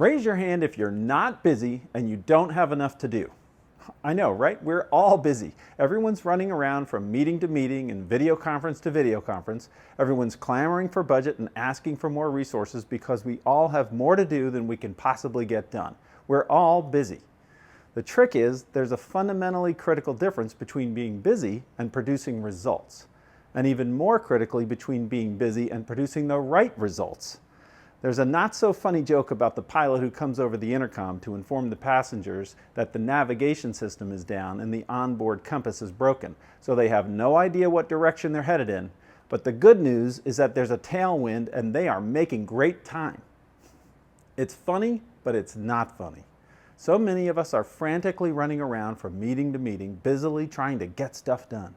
Raise your hand if you're not busy and you don't have enough to do. I know, right? We're all busy. Everyone's running around from meeting to meeting and video conference to video conference. Everyone's clamoring for budget and asking for more resources because we all have more to do than we can possibly get done. We're all busy. The trick is there's a fundamentally critical difference between being busy and producing results, and even more critically between being busy and producing the right results. There's a not so funny joke about the pilot who comes over the intercom to inform the passengers that the navigation system is down and the onboard compass is broken, so they have no idea what direction they're headed in. But the good news is that there's a tailwind and they are making great time. It's funny, but it's not funny. So many of us are frantically running around from meeting to meeting, busily trying to get stuff done.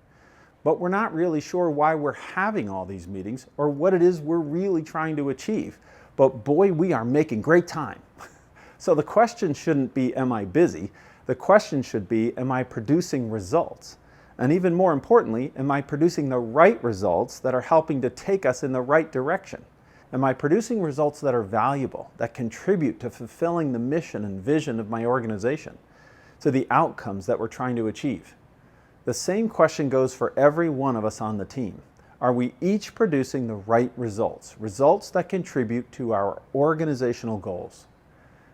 But we're not really sure why we're having all these meetings or what it is we're really trying to achieve. But boy, we are making great time. So the question shouldn't be, am I busy? The question should be, am I producing results? And even more importantly, am I producing the right results that are helping to take us in the right direction? Am I producing results that are valuable, that contribute to fulfilling the mission and vision of my organization, to the outcomes that we're trying to achieve? The same question goes for every one of us on the team. Are we each producing the right results, results that contribute to our organizational goals?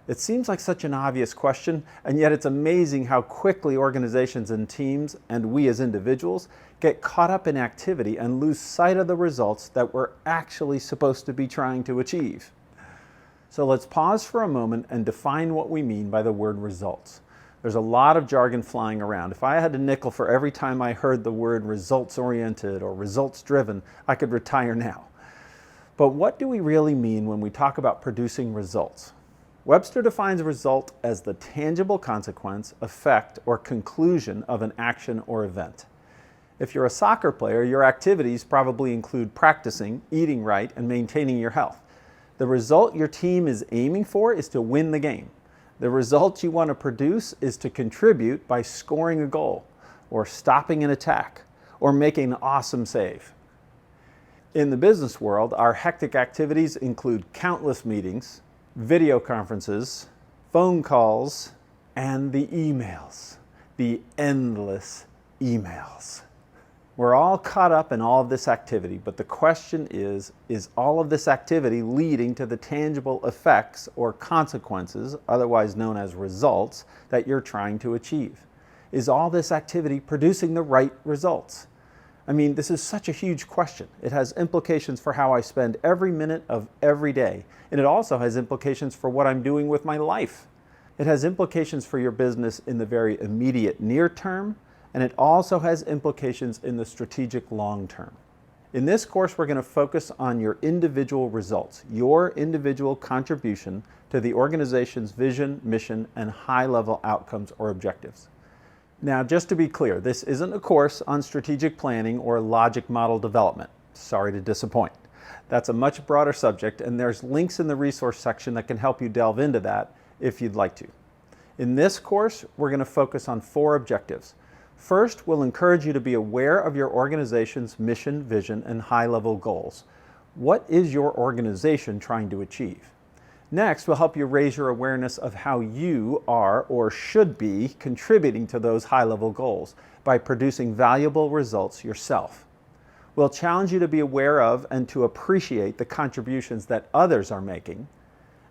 It seems like such an obvious question, and yet it's amazing how quickly organizations and teams, and we as individuals, get caught up in activity and lose sight of the results that we're actually supposed to be trying to achieve. So let's pause for a moment and define what we mean by the word results. There's a lot of jargon flying around. If I had a nickel for every time I heard the word results-oriented or results-driven, I could retire now. But what do we really mean when we talk about producing results? Webster defines a result as the tangible consequence, effect, or conclusion of an action or event. If you're a soccer player, your activities probably include practicing, eating right, and maintaining your health. The result your team is aiming for is to win the game. The result you want to produce is to contribute by scoring a goal, or stopping an attack, or making an awesome save. In the business world, our hectic activities include countless meetings, video conferences, phone calls, and the emails, the endless emails. We're all caught up in all of this activity, but the question is all of this activity leading to the tangible effects or consequences, otherwise known as results, that you're trying to achieve? Is all this activity producing the right results? I mean, this is such a huge question. It has implications for how I spend every minute of every day, and it also has implications for what I'm doing with my life. It has implications for your business in the very immediate near term, and it also has implications in the strategic long term. In this course, we're going to focus on your individual results, your individual contribution to the organization's vision, mission, and high-level outcomes or objectives. Now, just to be clear, this isn't a course on strategic planning or logic model development. Sorry to disappoint. That's a much broader subject, and there's links in the resource section that can help you delve into that if you'd like to. In this course, we're going to focus on 4 objectives. First, we'll encourage you to be aware of your organization's mission, vision, and high-level goals. What is your organization trying to achieve? Next, we'll help you raise your awareness of how you are or should be contributing to those high-level goals by producing valuable results yourself. We'll challenge you to be aware of and to appreciate the contributions that others are making.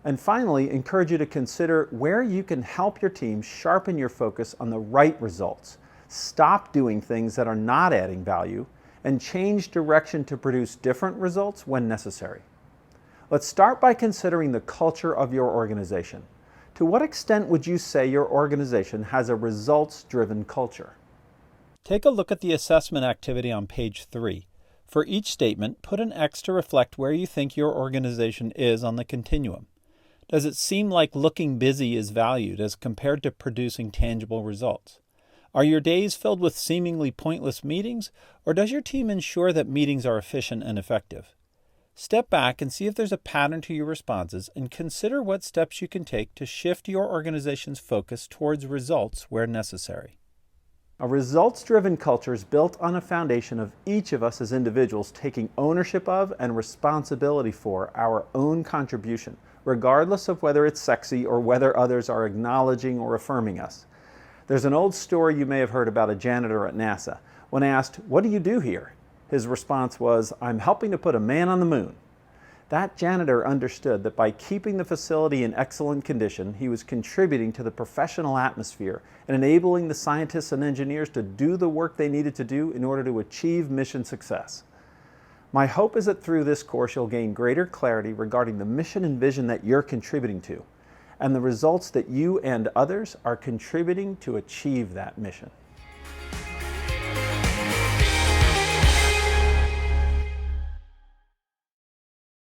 And finally, encourage you to consider where you can help your team sharpen your focus on the right results. Stop doing things that are not adding value, and change direction to produce different results when necessary. Let's start by considering the culture of your organization. To what extent would you say your organization has a results-driven culture? Take a look at the assessment activity on page 3. For each statement, put an X to reflect where you think your organization is on the continuum. Does it seem like looking busy is valued as compared to producing tangible results? Are your days filled with seemingly pointless meetings, or does your team ensure that meetings are efficient and effective? Step back and see if there's a pattern to your responses, and consider what steps you can take to shift your organization's focus towards results where necessary. A results-driven culture is built on a foundation of each of us as individuals taking ownership of and responsibility for our own contribution, regardless of whether it's sexy or whether others are acknowledging or affirming us. There's an old story you may have heard about a janitor at NASA. When asked, "What do you do here?" his response was, "I'm helping to put a man on the moon." That janitor understood that by keeping the facility in excellent condition, he was contributing to the professional atmosphere and enabling the scientists and engineers to do the work they needed to do in order to achieve mission success. My hope is that through this course you'll gain greater clarity regarding the mission and vision that you're contributing to, and the results that you and others are contributing to achieve that mission.